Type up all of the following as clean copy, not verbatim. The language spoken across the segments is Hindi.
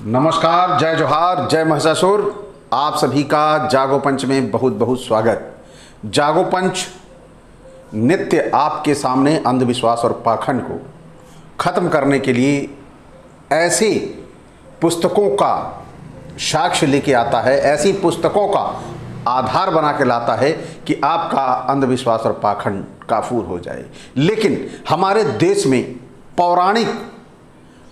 नमस्कार, जय जोहार, जय महिषासुर। आप सभी का जागो पंच में बहुत बहुत स्वागत। जागो पंच नित्य आपके सामने अंधविश्वास और पाखंड को खत्म करने के लिए ऐसी पुस्तकों का साक्ष्य लेके आता है, ऐसी पुस्तकों का आधार बना के लाता है कि आपका अंधविश्वास और पाखंड काफूर हो जाए। लेकिन हमारे देश में पौराणिक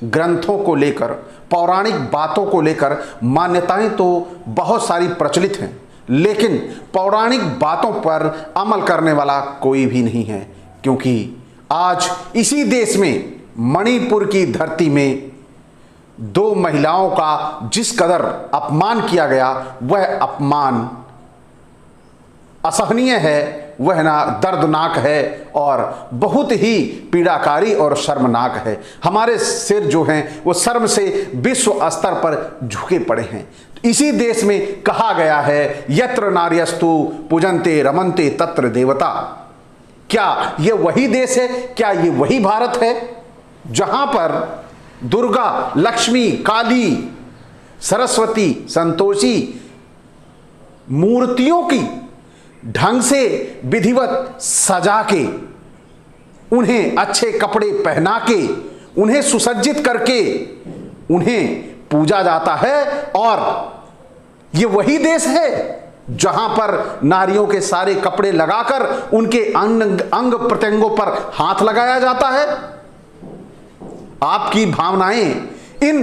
ग्रंथों को लेकर, पौराणिक बातों को लेकर मान्यताएं तो बहुत सारी प्रचलित हैं, लेकिन पौराणिक बातों पर अमल करने वाला कोई भी नहीं है। क्योंकि आज इसी देश में, मणिपुर की धरती में, दो महिलाओं का जिस कदर अपमान किया गया, वह अपमान असहनीय है, वह ना दर्दनाक है और बहुत ही पीड़ाकारी और शर्मनाक है। हमारे सिर जो हैं वो शर्म से विश्व स्तर पर झुके पड़े हैं। इसी देश में कहा गया है, यत्र नार्यस्तु पूजन्ते रमन्ते तत्र देवता। क्या ये वही देश है? क्या ये वही भारत है जहां पर दुर्गा, लक्ष्मी, काली, सरस्वती, संतोषी मूर्तियों की ढंग से विधिवत सजा के, उन्हें अच्छे कपड़े पहना के, उन्हें सुसज्जित करके उन्हें पूजा जाता है? और ये वही देश है जहां पर नारियों के सारे कपड़े लगाकर उनके अंग प्रत्यंगों पर हाथ लगाया जाता है? आपकी भावनाएं इन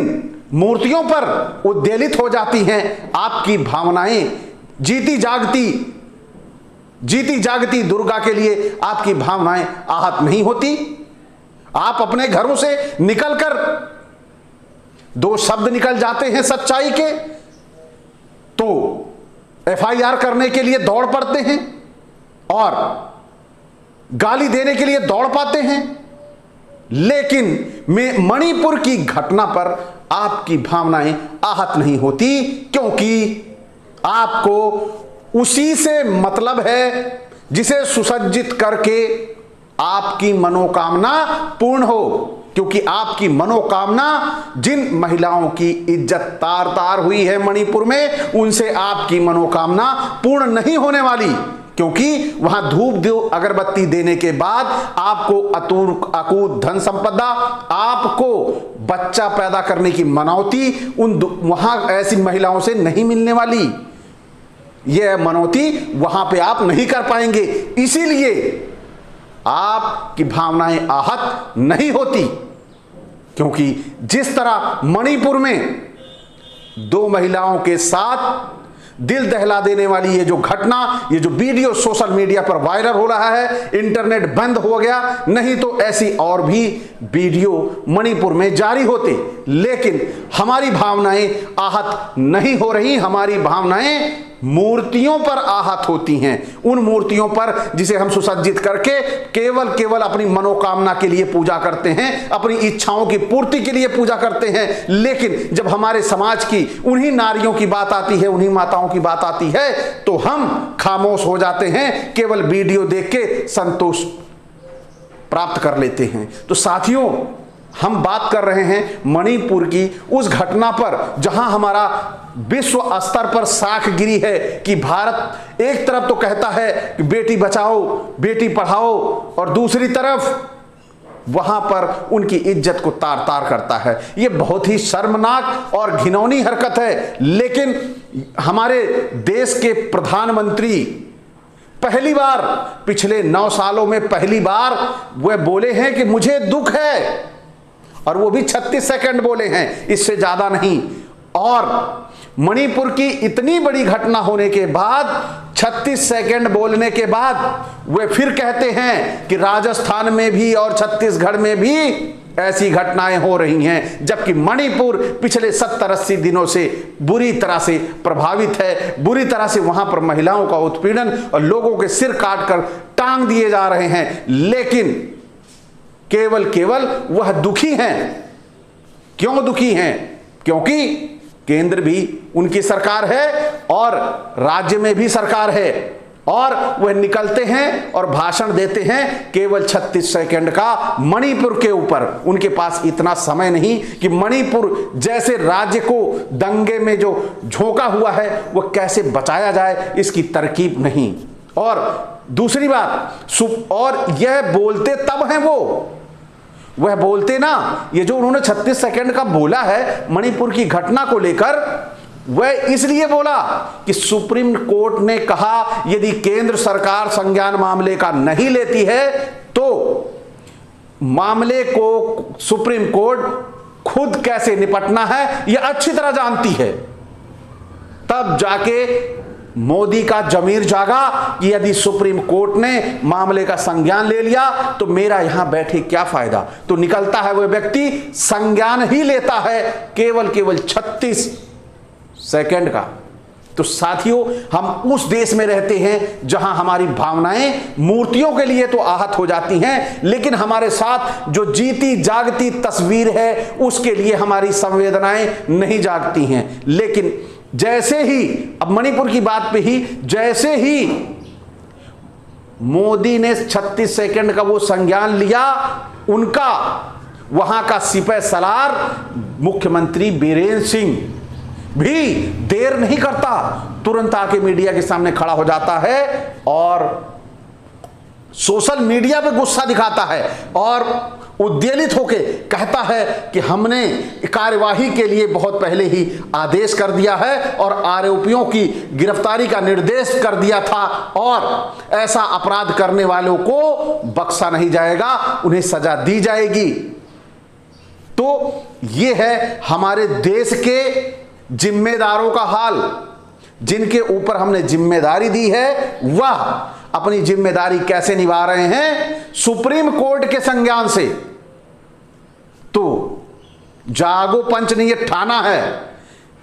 मूर्तियों पर उद्वेलित हो जाती हैं। आपकी भावनाएं जीती जागती दुर्गा के लिए आपकी भावनाएं आहत नहीं होती? आप अपने घरों से निकलकर दो शब्द निकल जाते हैं सच्चाई के तो एफआईआर करने के लिए दौड़ पड़ते हैं और गाली देने के लिए दौड़ पाते हैं। लेकिन मणिपुर की घटना पर आपकी भावनाएं आहत नहीं होती, क्योंकि आपको उसी से मतलब है जिसे सुसज्जित करके आपकी मनोकामना पूर्ण हो। क्योंकि आपकी मनोकामना, जिन महिलाओं की इज्जत तार तार हुई है मणिपुर में, उनसे आपकी मनोकामना पूर्ण नहीं होने वाली। क्योंकि वहां धूप दीप अगरबत्ती देने के बाद आपको अकूत धन संपदा, आपको बच्चा पैदा करने की मनौती वहां ऐसी महिलाओं से नहीं मिलने वाली। यह मनौती वहां पे आप नहीं कर पाएंगे, इसीलिए आपकी भावनाएं आहत नहीं होती। क्योंकि जिस तरह मणिपुर में दो महिलाओं के साथ दिल दहला देने वाली ये जो घटना, ये जो वीडियो सोशल मीडिया पर वायरल हो रहा है, इंटरनेट बंद हो गया, नहीं तो ऐसी और भी वीडियो मणिपुर में जारी होते। लेकिन हमारी भावनाएं आहत नहीं हो रही, हमारी भावनाएं मूर्तियों पर आहत होती हैं। उन मूर्तियों पर जिसे हम सुसज्जित करके केवल अपनी मनोकामना के लिए पूजा करते हैं, अपनी इच्छाओं की पूर्ति के लिए पूजा करते हैं। लेकिन जब हमारे समाज की उन्हीं नारियों की बात आती है, उन्हीं माताओं की बात आती है, तो हम खामोश हो जाते हैं, केवल वीडियो देख के संतोष प्राप्त कर लेते हैं। तो साथियों, हम बात कर रहे हैं मणिपुर की उस घटना पर जहां हमारा विश्व स्तर पर साख गिरी है कि भारत एक तरफ तो कहता है कि बेटी बचाओ, बेटी पढ़ाओ, और दूसरी तरफ वहां पर उनकी इज्जत को तार तार करता है। यह बहुत ही शर्मनाक और घिनौनी हरकत है। लेकिन हमारे देश के प्रधानमंत्री पहली बार, पिछले 9 सालों में पहली बार वह बोले हैं कि मुझे दुख है, और वो भी 36 सेकंड बोले हैं, इससे ज्यादा नहीं। और मणिपुर की इतनी बड़ी घटना होने के बाद 36 सेकंड बोलने के बाद वे फिर कहते हैं कि राजस्थान में भी और छत्तीसगढ़ में भी ऐसी घटनाएं हो रही हैं, जबकि मणिपुर पिछले 70-80 दिनों से बुरी तरह से प्रभावित है। बुरी तरह से वहां पर महिलाओं का उत्पीड़न और लोगों के सिर काटकर टांग दिए जा रहे हैं। लेकिन केवल वह दुखी हैं। क्यों दुखी हैं? क्योंकि केंद्र भी उनकी सरकार है और राज्य में भी सरकार है। और वह निकलते हैं और भाषण देते हैं केवल 36 सेकंड का मणिपुर के ऊपर। उनके पास इतना समय नहीं कि मणिपुर जैसे राज्य को दंगे में जो झोंका हुआ है वह कैसे बचाया जाए, इसकी तरकीब नहीं। और दूसरी बात, और यह बोलते तब हैं वह बोलते ना, ये जो उन्होंने 36 सेकंड का बोला है मणिपुर की घटना को लेकर, वह इसलिए बोला कि सुप्रीम कोर्ट ने कहा यदि केंद्र सरकार संज्ञान मामले का नहीं लेती है तो मामले को सुप्रीम कोर्ट खुद कैसे निपटना है यह अच्छी तरह जानती है। तब जाके मोदी का जमीर जागा कि यदि सुप्रीम कोर्ट ने मामले का संज्ञान ले लिया तो मेरा यहां बैठे क्या फायदा। तो निकलता है वह व्यक्ति, संज्ञान ही लेता है केवल 36 सेकंड का। तो साथियों, हम उस देश में रहते हैं जहां हमारी भावनाएं मूर्तियों के लिए तो आहत हो जाती हैं, लेकिन हमारे साथ जो जीती जागती तस्वीर है उसके लिए हमारी संवेदनाएं नहीं जागती हैं। लेकिन जैसे ही, अब मणिपुर की बात पे ही, जैसे ही मोदी ने 36 सेकंड का वो संज्ञान लिया, उनका वहां का सिपह सलार मुख्यमंत्री बीरेन सिंह भी देर नहीं करता, तुरंत आके मीडिया के सामने खड़ा हो जाता है और सोशल मीडिया पे गुस्सा दिखाता है और उद्वेलित होके कहता है कि हमने कार्यवाही के लिए बहुत पहले ही आदेश कर दिया है और आरोपियों की गिरफ्तारी का निर्देश कर दिया था और ऐसा अपराध करने वालों को बख्शा नहीं जाएगा, उन्हें सजा दी जाएगी। तो ये है हमारे देश के जिम्मेदारों का हाल, जिनके ऊपर हमने जिम्मेदारी दी है, वह अपनी जिम्मेदारी कैसे निभा रहे हैं सुप्रीम कोर्ट के संज्ञान से। तो जागो पंच ने यह ठाना है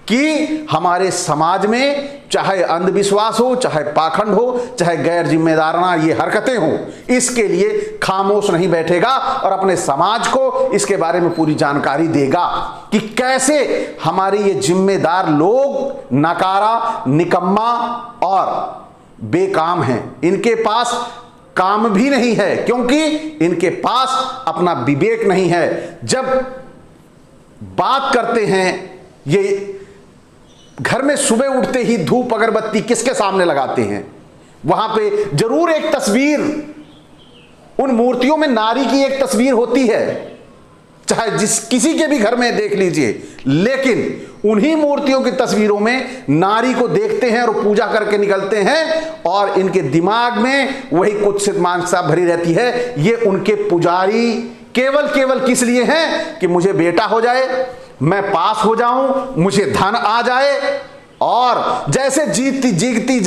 कि हमारे समाज में चाहे अंधविश्वास हो, चाहे पाखंड हो, चाहे गैर जिम्मेदाराना ये हरकतें हो, इसके लिए खामोश नहीं बैठेगा और अपने समाज को इसके बारे में पूरी जानकारी देगा कि कैसे हमारे ये जिम्मेदार लोग नकारा, निकम्मा और बेकाम हैं। इनके पास काम भी नहीं है क्योंकि इनके पास अपना विवेक नहीं है। जब बात करते हैं, ये घर में सुबह उठते ही धूप अगरबत्ती किसके सामने लगाते हैं, वहां पे जरूर एक तस्वीर, उन मूर्तियों में नारी की एक तस्वीर होती है, चाहे किसी के भी घर में देख लीजिए, लेकिन उन्हीं मूर्तियों की तस्वीरों में नारी को देखते हैं और पूजा करके निकलते हैं और इनके दिमाग में वही कुत्सित मानसिकता भरी रहती है। ये उनके पुजारी केवल किस लिए हैं कि मुझे बेटा हो जाए, मैं पास हो जाऊं, मुझे धन आ जाए, और जैसे जीती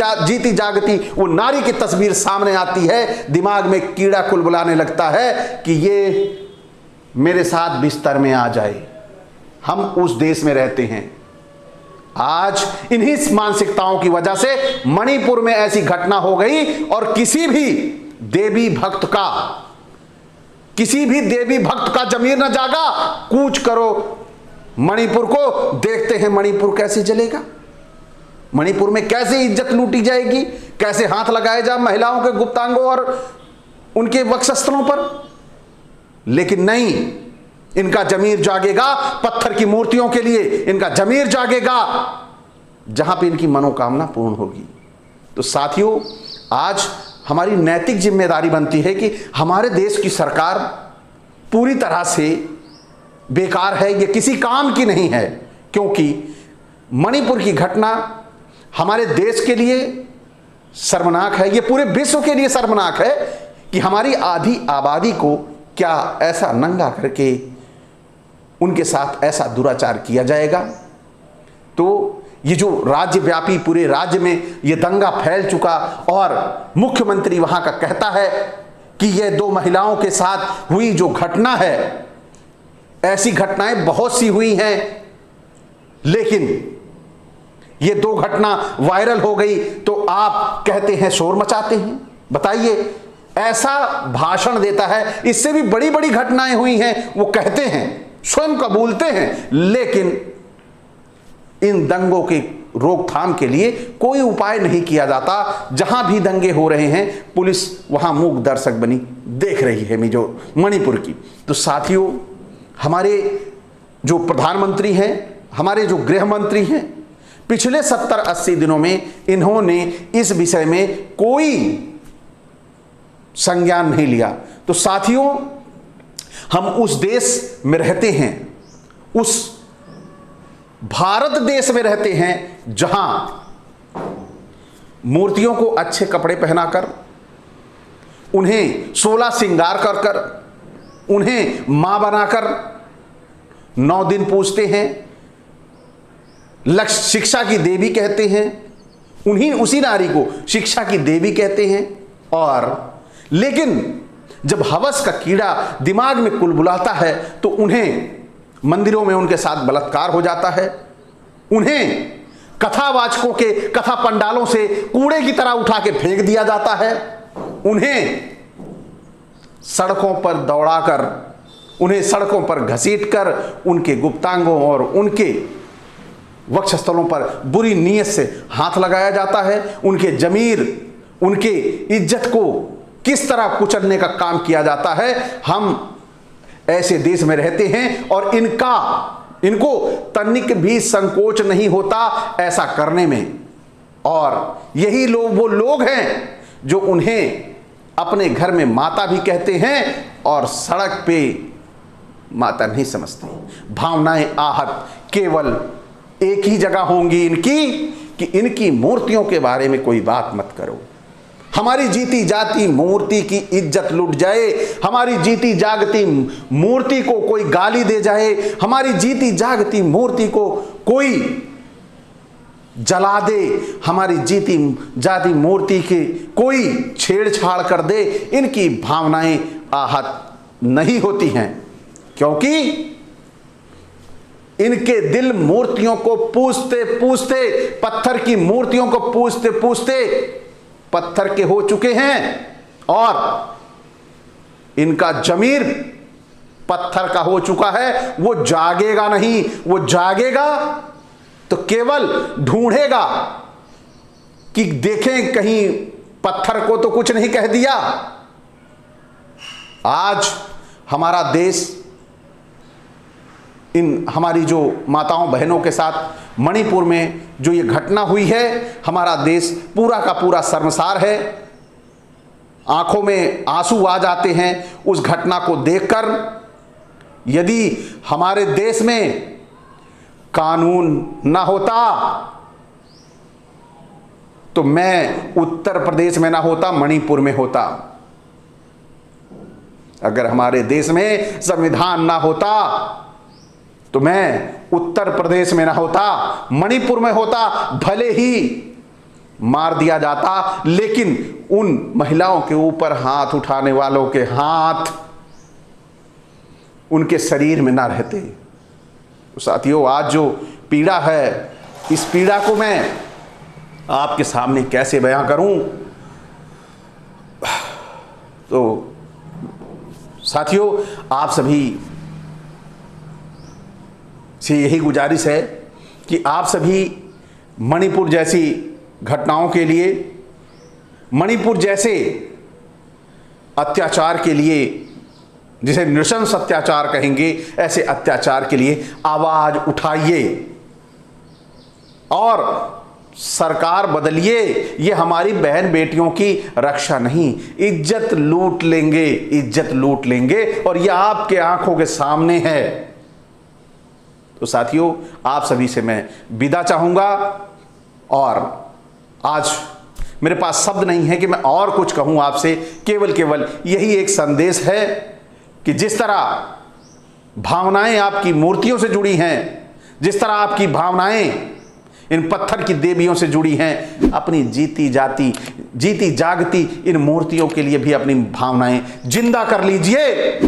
जागती वो नारी की तस्वीर सामने आती है, दिमाग में कीड़ा कुलबुलाने लगता है कि ये मेरे साथ बिस्तर में आ जाए। हम उस देश में रहते हैं। आज इन्हीं मानसिकताओं की वजह से मणिपुर में ऐसी घटना हो गई और किसी भी देवी भक्त का जमीर न जागा। कूच करो मणिपुर को, देखते हैं मणिपुर कैसे जलेगा, मणिपुर में कैसे इज्जत लूटी जाएगी, कैसे हाथ लगाए जा महिलाओं के गुप्तांगों और उनके वक्षस्थलों पर। लेकिन नहीं, इनका जमीर जागेगा पत्थर की मूर्तियों के लिए, इनका जमीर जागेगा जहां पे इनकी मनोकामना पूर्ण होगी। तो साथियों, आज हमारी नैतिक जिम्मेदारी बनती है कि हमारे देश की सरकार पूरी तरह से बेकार है, ये किसी काम की नहीं है, क्योंकि मणिपुर की घटना हमारे देश के लिए शर्मनाक है, ये पूरे विश्व के लिए शर्मनाक है कि हमारी आधी आबादी को क्या ऐसा नंगा करके उनके साथ ऐसा दुराचार किया जाएगा। तो ये जो राज्यव्यापी पूरे राज्य में ये दंगा फैल चुका और मुख्यमंत्री वहां का कहता है कि ये 2 महिलाओं के साथ हुई जो घटना है, ऐसी घटनाएं बहुत सी हुई हैं, लेकिन ये 2 घटना वायरल हो गई तो आप कहते हैं शोर मचाते हैं। बताइए, ऐसा भाषण देता है, इससे भी बड़ी बड़ी घटनाएं हुई हैं, वो कहते हैं, स्वयं कबूलते हैं, लेकिन इन दंगों के रोकथाम के लिए कोई उपाय नहीं किया जाता। जहां भी दंगे हो रहे हैं पुलिस वहां मूक दर्शक बनी देख रही है मणिपुर की। तो साथियों, हमारे जो प्रधानमंत्री हैं, हमारे जो गृह मंत्री हैं, पिछले 70-80 दिनों में इन्होंने इस विषय में कोई संज्ञान नहीं लिया। तो साथियों, हम उस देश में रहते हैं, उस भारत देश में रहते हैं जहां मूर्तियों को अच्छे कपड़े पहनाकर, उन्हें 16 श्रृंगार कर कर, उन्हें मां बनाकर 9 दिन पूजते हैं, लक्ष्य शिक्षा की देवी कहते हैं, उसी नारी को शिक्षा की देवी कहते हैं। और लेकिन जब हवस का कीड़ा दिमाग में कुलबुलाता है तो उन्हें मंदिरों में उनके साथ बलात्कार हो जाता है, उन्हें कथावाचकों के कथा पंडालों से कूड़े की तरह उठा के फेंक दिया जाता है, उन्हें सड़कों पर दौड़ाकर, उन्हें सड़कों पर घसीटकर उनके गुप्तांगों और उनके वक्षस्थलों पर बुरी नीयत से हाथ लगाया जाता है, उनके जमीर, उनके इज्जत को किस तरह कुचलने का काम किया जाता है। हम ऐसे देश में रहते हैं और इनको तनिक भी संकोच नहीं होता ऐसा करने में। और यही लोग वो लोग हैं जो उन्हें अपने घर में माता भी कहते हैं और सड़क पे माता नहीं समझते। भावनाएं आहत केवल एक ही जगह होंगी इनकी कि इनकी मूर्तियों के बारे में कोई बात मत करो, हमारी जीती जाती मूर्ति की इज्जत लुट जाए, हमारी जीती जागती मूर्ति को कोई गाली दे जाए, हमारी जीती जागती मूर्ति को कोई जला दे, हमारी जीती जाती मूर्ति के कोई छेड़छाड़ कर दे, इनकी भावनाएं आहत नहीं होती हैं, क्योंकि इनके दिल मूर्तियों को पूजते पूजते, पत्थर की मूर्तियों को पूजते पूजते पत्थर के हो चुके हैं और इनका जमीर पत्थर का हो चुका है। वो जागेगा नहीं, वो जागेगा तो केवल ढूंढेगा कि देखें कहीं पत्थर को तो कुछ नहीं कह दिया। आज हमारा देश इन हमारी जो माताओं बहनों के साथ मणिपुर में जो ये घटना हुई है, हमारा देश पूरा का पूरा शर्मसार है, आंखों में आंसू आ जाते हैं उस घटना को देखकर। यदि हमारे देश में कानून ना होता तो मैं उत्तर प्रदेश में ना होता, मणिपुर में होता। अगर हमारे देश में संविधान ना होता तो मैं उत्तर प्रदेश में ना होता, मणिपुर में होता। भले ही मार दिया जाता, लेकिन उन महिलाओं के ऊपर हाथ उठाने वालों के हाथ उनके शरीर में ना रहते। साथियों, आज जो पीड़ा है, इस पीड़ा को मैं आपके सामने कैसे बयां करूं। तो साथियों, आप सभी से यही गुजारिश है कि आप सभी मणिपुर जैसी घटनाओं के लिए, मणिपुर जैसे अत्याचार के लिए, जिसे नृशंस अत्याचार कहेंगे, ऐसे अत्याचार के लिए आवाज उठाइए और सरकार बदलिए। ये हमारी बहन बेटियों की रक्षा नहीं, इज्जत लूट लेंगे, इज्जत लूट लेंगे और ये आपके आंखों के सामने है। तो साथियों, आप सभी से मैं विदा चाहूंगा और आज मेरे पास शब्द नहीं है कि मैं और कुछ कहूं आपसे। केवल यही एक संदेश है कि जिस तरह भावनाएं आपकी मूर्तियों से जुड़ी हैं, जिस तरह आपकी भावनाएं इन पत्थर की देवियों से जुड़ी हैं, अपनी जीती जागती इन मूर्तियों के लिए भी अपनी भावनाएं जिंदा कर लीजिए,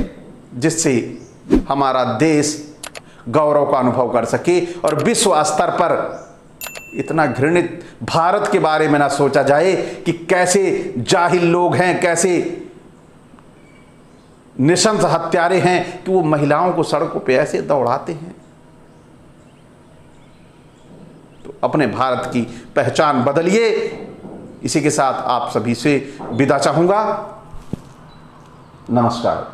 जिससे हमारा देश गौरव का अनुभव कर सके और विश्व स्तर पर इतना घृणित भारत के बारे में ना सोचा जाए कि कैसे जाहिल लोग हैं, कैसे निशंस हत्यारे हैं कि वो महिलाओं को सड़कों पे ऐसे दौड़ाते हैं। अपने भारत की पहचान बदलिए। इसी के साथ आप सभी से विदा चाहूँगा। नमस्कार।